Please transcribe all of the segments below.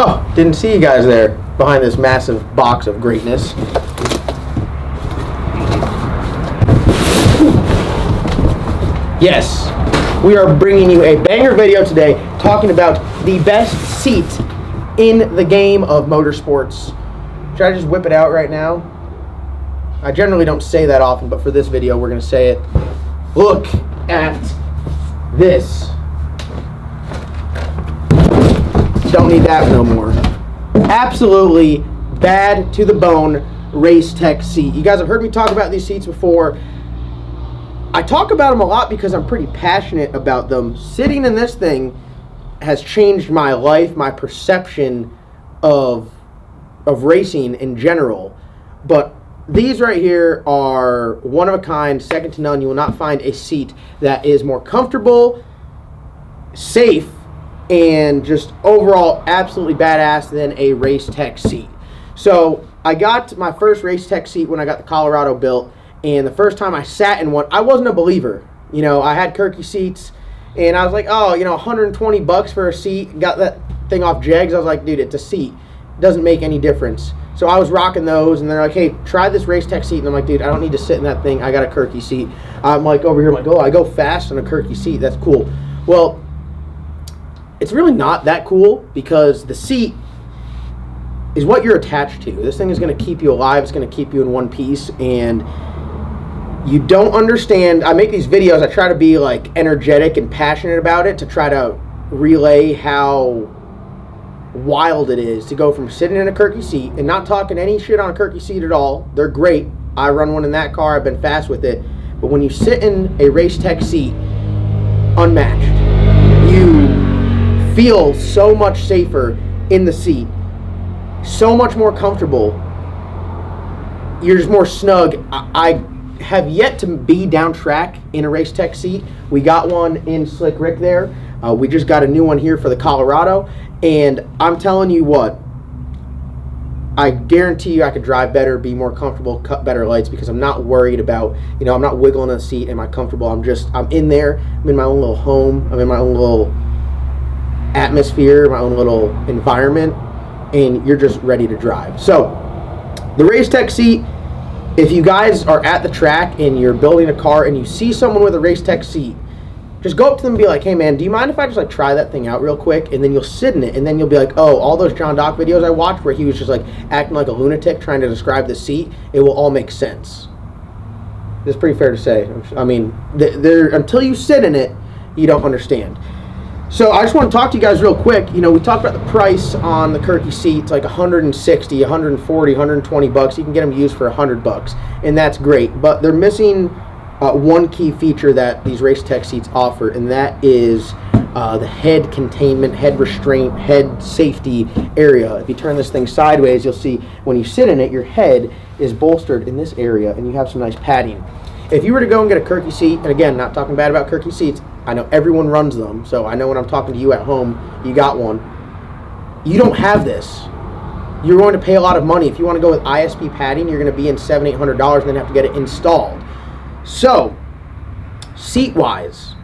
Oh, didn't see you guys there behind this massive box of greatness. Yes, we are bringing you a banger video today talking about the best seat in the game of motorsports. Should I just whip it out right now? I generally don't say that often, but for this video we're going to say it. Look at this. Don't need that no more. Absolutely bad to the bone Racetech seat. You guys have heard me talk about these seats before. I talk about them a lot because I'm pretty passionate about them. Sitting in this thing has changed my life, my perception of racing in general. But these right here are one of a kind, second to none. You will not find a seat that is more comfortable, safe, and just overall absolutely badass than a Racetech seat. So I got my first Racetech seat when I got the Colorado built, and the first time I sat in one, I wasn't a believer. You know, I had Kirky seats, and I was like, oh, you know, 120 bucks for a seat. Got that thing off Jegs. I was like, dude, it's a seat. It doesn't make any difference. So I was rocking those, and they're like, hey, try this Racetech seat. And I'm like, dude, I don't need to sit in that thing. I got a Kirky seat. I'm like over here, I'm like, oh, I go fast on a Kirky seat. That's cool. Well, it's really not that cool because the seat is what you're attached to. This thing is going to keep you alive. It's going to keep you in one piece, and you don't understand. I make these videos. I try to be like energetic and passionate about it to try to relay how wild it is to go from sitting in a Kirky seat and not talking any shit on a Kirky seat at all. They're great. I run one in that car. I've been fast with it. But when you sit in a Racetech seat, unmatched. You feel so much safer in the seat, so much more comfortable. You're just more snug. I have yet to be down track in a Racetech seat. We got one in Slick Rick there. We just got a new one here for the Colorado, and I'm telling you what, I guarantee you I could drive better, be more comfortable, cut better lights, because I'm not worried about, you know, I'm not wiggling in the seat. Am I comfortable? I'm in there. I'm in my own little home. I'm in my own little atmosphere, my own little environment, and you're just ready to drive. So the Racetech seat, if you guys are at the track and you're building a car and you see someone with a Racetech seat, just go up to them and be like, hey man, do you mind if I just like try that thing out real quick? And then you'll sit in it, and then you'll be like, oh, all those John Doc videos I watched where he was just like acting like a lunatic trying to describe the seat, it will all make sense. It's pretty fair to say. I mean, until you sit in it, you don't understand. So I just want to talk to you guys real quick. You know, we talked about the price on the Kirky seats, like 160, 140, 120 bucks. You can get them used for 100 bucks, and that's great. But they're missing one key feature that these Racetech seats offer, and that is the head containment, head restraint, head safety area. If you turn this thing sideways, you'll see when you sit in it, your head is bolstered in this area, and you have some nice padding. If you were to go and get a Kirky seat, and again, not talking bad about Kirky seats, I know everyone runs them, so I know when I'm talking to you at home, you got one. You don't have this. You're going to pay a lot of money. If you want to go with ISP padding, you're going to be in $700, $800 and then have to get it installed. So, seat-wise,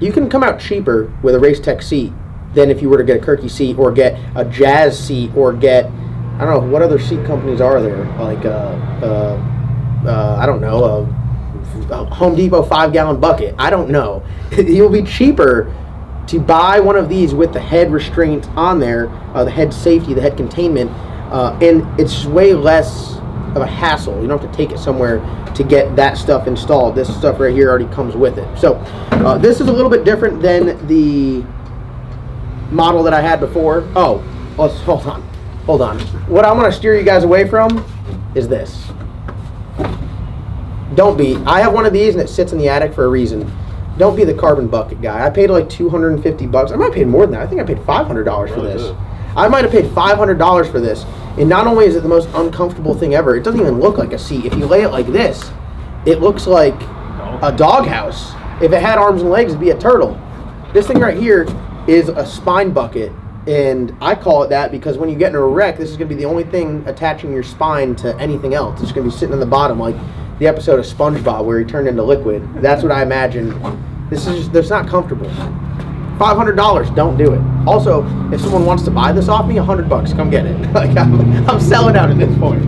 you can come out cheaper with a Racetech seat than if you were to get a Kirky seat or get a Jazz seat or get, I don't know, what other seat companies are there? Like, I don't know, a Home Depot 5-gallon bucket. I don't know. It'll be cheaper to buy one of these with the head restraint on there, the head safety, the head containment, and it's way less of a hassle. You don't have to take it somewhere to get that stuff installed. This stuff right here already comes with it. So this is a little bit different than the model that I had before. Oh, hold on. What I want to steer you guys away from is this. Don't be. I have one of these and it sits in the attic for a reason. Don't be the carbon bucket guy. I paid like 250 bucks. I might have paid more than that. I think I paid $500 for this. I might have paid $500 for this. And not only is it the most uncomfortable thing ever, it doesn't even look like a seat. If you lay it like this, it looks like a doghouse. If it had arms and legs, it'd be a turtle. This thing right here is a spine bucket. And I call it that because when you get in a wreck, this is going to be the only thing attaching your spine to anything else. It's going to be sitting in the bottom like the episode of SpongeBob where he turned into liquid. That's what I imagine. This is just, it's not comfortable. $500, don't do it. Also, if someone wants to buy this off me, $100, come get it. Like I'm selling out at this point.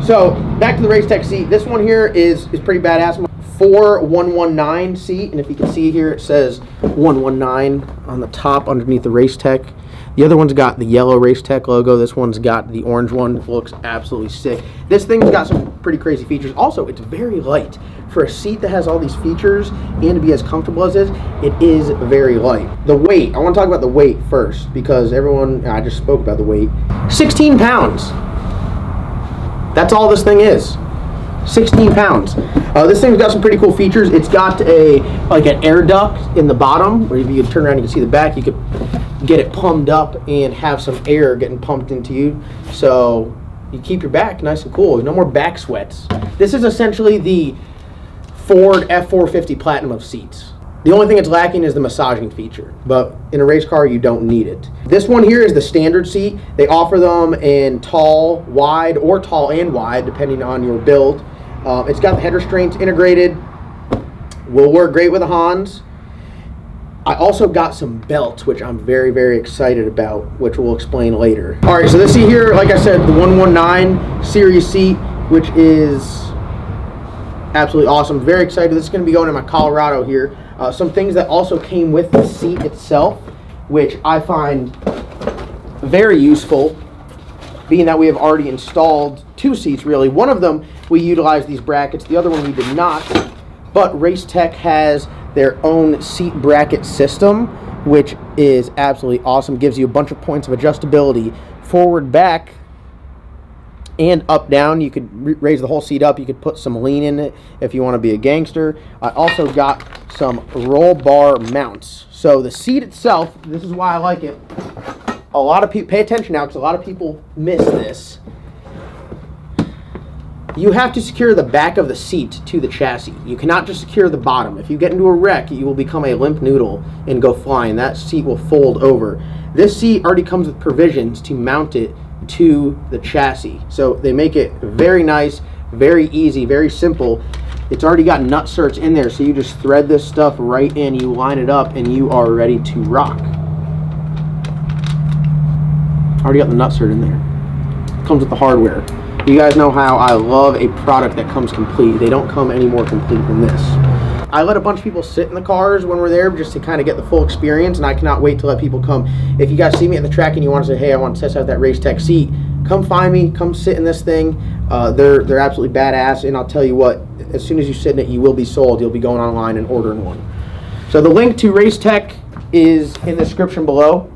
So back to the Racetech seat. This one here is pretty badass. 4119 seat, and if you can see here, it says 119 on the top underneath the Racetech. The other one's got the yellow Racetech logo. This one's got the orange one. It looks absolutely sick. This thing's got some pretty crazy features. Also, it's very light. For a seat that has all these features and to be as comfortable as it is very light. The weight, I want to talk about the weight first because I just spoke about the weight. 16 pounds. That's all this thing is. 16 pounds. This thing's got some pretty cool features. It's got an air duct in the bottom where if you could turn around, you can see the back. You could get it pumped up and have some air getting pumped into you, so you keep your back nice and cool. There's no more back sweats. This is essentially the Ford F450 Platinum of seats. The only thing it's lacking is the massaging feature, but in a race car you don't need it. This one here is the standard seat. They offer them in tall, wide, or tall and wide depending on your build. It's got the head restraints integrated. Will work great with the Hans. I also got some belts, which I'm very, very excited about, which we'll explain later. All right, so this seat here, like I said, the 119 series seat, which is absolutely awesome. Very excited. This is going to be going in my Colorado here. Some things that also came with the seat itself, which I find very useful, being that we have already installed 2 seats, really. One of them, we utilized these brackets. The other one, we did not. But Racetech has their own seat bracket system, which is absolutely awesome. Gives you a bunch of points of adjustability, forward, back, and up, down. You could raise the whole seat up. You could put some lean in it if you want to be a gangster. I also got some roll bar mounts. So the seat itself, this is why I like it. A lot of people, pay attention now because a lot of people miss this. You have to secure the back of the seat to the chassis. You cannot just secure the bottom. If you get into a wreck, you will become a limp noodle and go flying. That seat will fold over. This seat already comes with provisions to mount it to the chassis. So they make it very nice, very easy, very simple. It's already got nut certs in there, so you just thread this stuff right in, you line it up, and you are ready to rock. Already got the nut cert in there. Comes with the hardware. You guys know how I love a product that comes complete. They don't come any more complete than this. I let a bunch of people sit in the cars when we're there just to kind of get the full experience, and I cannot wait to let people come. If you guys see me at the track and you want to say, hey, I want to test out that Racetech seat, come find me, come sit in this thing. They're absolutely badass, and I'll tell you what, as soon as you sit in it, you will be sold. You'll be going online and ordering one. So the link to Racetech is in the description below.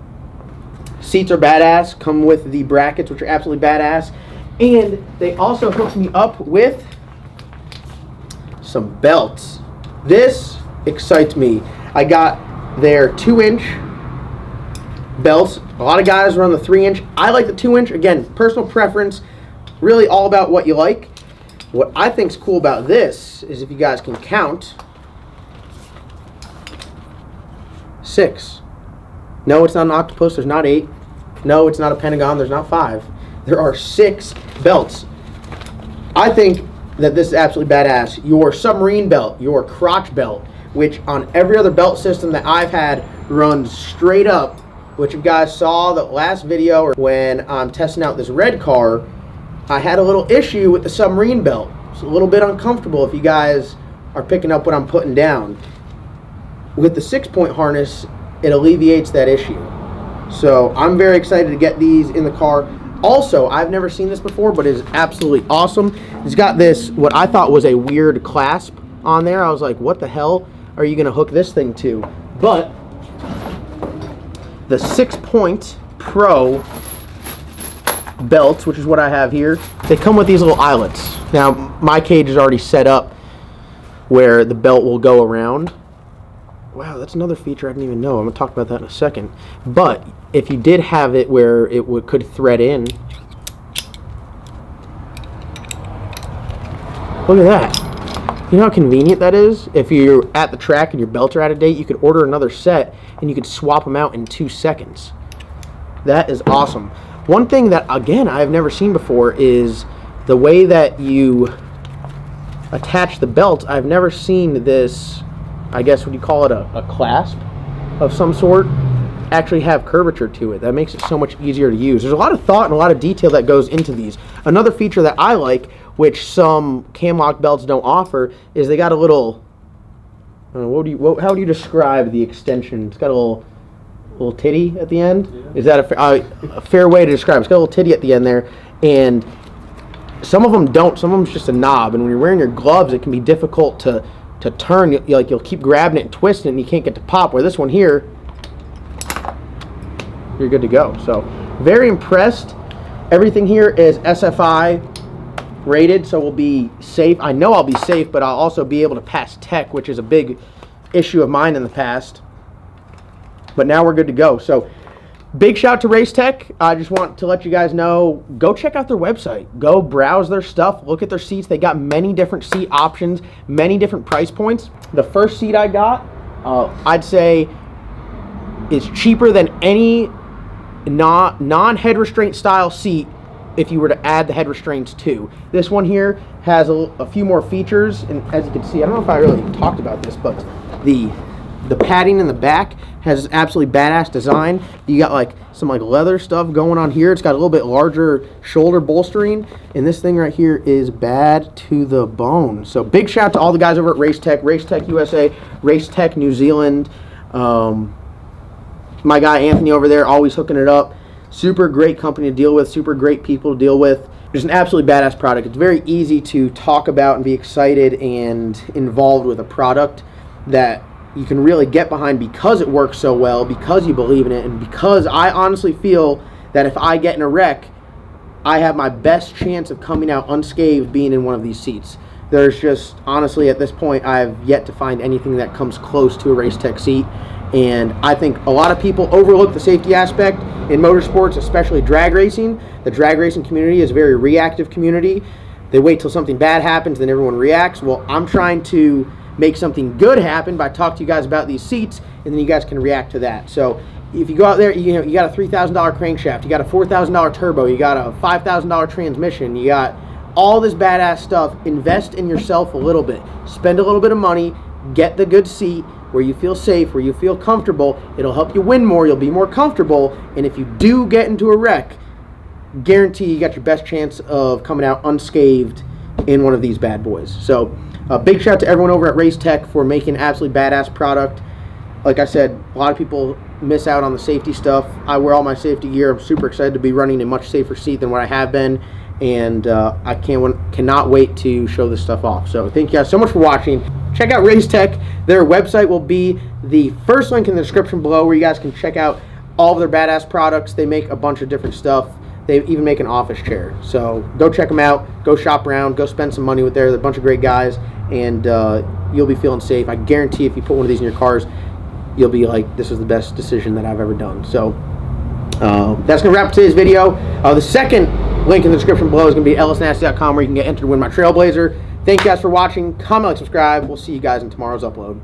Seats are badass, come with the brackets, which are absolutely badass. And they also hooked me up with some belts. This excites me. I got their 2-inch belts. A lot of guys run the 3-inch. I like the 2-inch. Again, personal preference. Really all about what you like. What I think is cool about this is if you guys can count, 6. No, it's not an octopus. There's not 8. No, it's not a pentagon. There's not 5. There are 6 belts. I think that this is absolutely badass. Your submarine belt, your crotch belt, which on every other belt system that I've had runs straight up, which you guys saw the last video or when I'm testing out this red car, I had a little issue with the submarine belt. It's a little bit uncomfortable if you guys are picking up what I'm putting down. With the 6-point harness, it alleviates that issue. So I'm very excited to get these in the car. Also, I've never seen this before, but it is absolutely awesome. It's got this, what I thought was a weird clasp on there. I was like, what the hell are you going to hook this thing to? But the 6-point Pro belts, which is what I have here, they come with these little eyelets. Now, my cage is already set up where the belt will go around. Wow, that's another feature I didn't even know. I'm going to talk about that in a second. But if you did have it where it could thread in, look at that. You know how convenient that is? If you're at the track and your belts are out of date, you could order another set and you could swap them out in 2 seconds. That is awesome. One thing that, again, I've never seen before is the way that you attach the belt. I've never seen this I guess what you call it, a clasp of some sort, actually have curvature to it. That makes it so much easier to use. There's a lot of thought and a lot of detail that goes into these. Another feature that I like, which some cam lock belts don't offer, is they got a little, how would you describe the extension? It's got a little titty at the end. Yeah. Is that a fair way to describe it? It's got a little titty at the end there, and some of them don't. Some of them's just a knob, and when you're wearing your gloves, it can be difficult to turn. You'll keep grabbing it and twisting it, and you can't get to pop. Where this one here, you're good to go. So very impressed. Everything here is SFI rated, so we'll be safe. I know I'll be safe, but I'll also be able to pass tech, which is a big issue of mine in the past. But now we're good to go. So big shout out to Racetech. I just want to let you guys know, go check out their website. Go browse their stuff. Look at their seats. They got many different seat options, many different price points. The first seat I got, I'd say, is cheaper than any non-head restraint style seat if you were to add the head restraints too. This one here has a few more features, and as you can see, I don't know if I really talked about this, but the padding in the back has absolutely badass design. You got like some like leather stuff going on here. It's got a little bit larger shoulder bolstering, and this thing right here is bad to the bone. So big shout out to all the guys over at Racetech, Racetech USA, Racetech New Zealand. My guy Anthony over there always hooking it up. Super great company to deal with, super great people to deal with. It's an absolutely badass product. It's very easy to talk about and be excited and involved with a product that you can really get behind because it works so well, because you believe in it, and because I honestly feel that if I get in a wreck, I have my best chance of coming out unscathed being in one of these seats. There's just, honestly, at this point, I've yet to find anything that comes close to a Racetech seat. And I think a lot of people overlook the safety aspect in motorsports, especially drag racing. The drag racing community is a very reactive community. They wait till something bad happens, then everyone reacts. Well, I'm trying to make something good happen by talking to you guys about these seats, and then you guys can react to that. So if you go out there, you got a $3,000 crankshaft, you got a $4,000 turbo, you got a $5,000 transmission, you got all this badass stuff. Invest in yourself a little bit. Spend a little bit of money. Get the good seat where you feel safe, where you feel comfortable. It'll help you win more. You'll be more comfortable. And if you do get into a wreck, guarantee you got your best chance of coming out unscathed in one of these bad boys. So big shout out to everyone over at Racetech for making an absolutely badass product. Like I said, a lot of people miss out on the safety stuff. I wear all my safety gear. I'm super excited to be running a much safer seat than what I have been. And I cannot wait to show this stuff off. So thank you guys so much for watching. Check out Racetech. Their website will be the first link in the description below, where you guys can check out all of their badass products. They make a bunch of different stuff. They even make an office chair. So go check them out. Go shop around. Go spend some money with there. They're a bunch of great guys, and you'll be feeling safe. I guarantee if you put one of these in your cars, you'll be like, this is the best decision that I've ever done. So that's going to wrap up today's video. The second link in the description below is going to be ellisnasty.com, where you can get entered to win my Trailblazer. Thank you guys for watching. Comment, like, subscribe. We'll see you guys in tomorrow's upload.